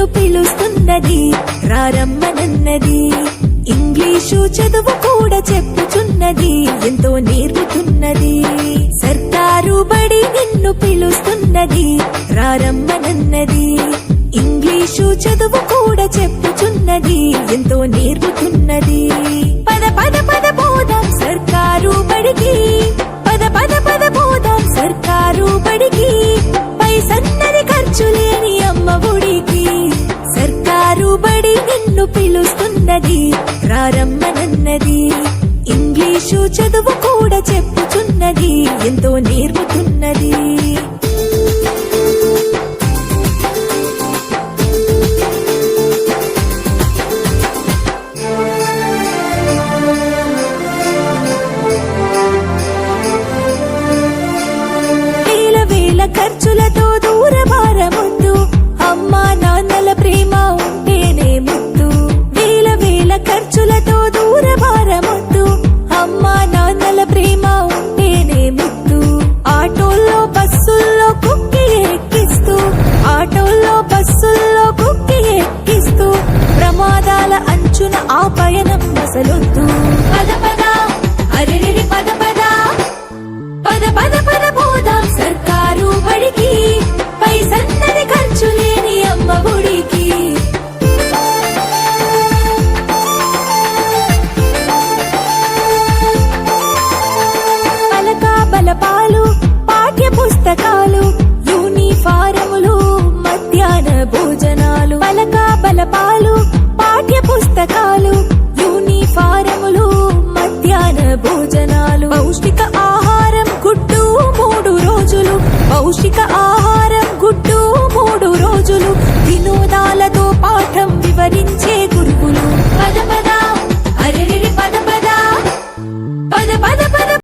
నిన్ను పిలుస్తున్నది రారమ్మనన్నది. ఇంగ్లీషు చదువు కూడా చెప్పుచున్నది, ఎంతో నేర్పుతున్నది. సర్కారు బడి నిన్ను పిలుస్తున్నది రారమ్మనన్నది. ఇంగ్లీషు చదువు కూడా చెప్పుచున్నది, ఎంతో నేర్పుతున్నది. పద పద పద పోదాం సర్కారు బడికి, పద పద పద పోదాం సర్కారు బడికి. పైసన్నది ఖర్చు లేని అమ్మ ఒడికి. సర్కారు బడి నిన్ను పిలుస్తున్నది రారమ్మనన్నది. ఇంగ్లీషు చదువు కూడా చెప్పుచున్నది, ఎంతో నేర్పుతున్నది. ఖర్చులతో దూరమారముద్దు, అమ్మా నాన్నల ప్రేమ ఉంటేనే ముద్దు. వేల వేల ఖర్చులతో దూరమారముద్దు, అమ్మా నాన్నల ప్రేమ ఉంటేనే ముద్దు. ఆటోల్లో బస్సుల్లో కుక్కి ఎక్కిస్తూ, ఆటోల్లో బస్సుల్లో కుక్కి ఎక్కిస్తూ, ప్రమాదాల అంచున ఆ పయనం అసలొద్దు. పద పద అరెరెరి పద పద, పద పద పద పోదాం సర్కారు బడికి. పైసన్నది ఖర్చు లేని అమ్మ ఒడికి. పలక బలపాలు పాఠ్య పుస్తకాలు, యూనిఫారములు మధ్యాహ్న భోజనాలు. పలక బలపాలు పాఠ్య పుస్తకాలు, యూనిఫారములు మధ్యాహ్న భోజనాలు. పౌష్టిక ఆహారం గుడ్డు 3 రోజులు, పౌష్టిక ఆహారం గుడ్డు 3 రోజులు. వినోదాలతో పాఠం వివరించే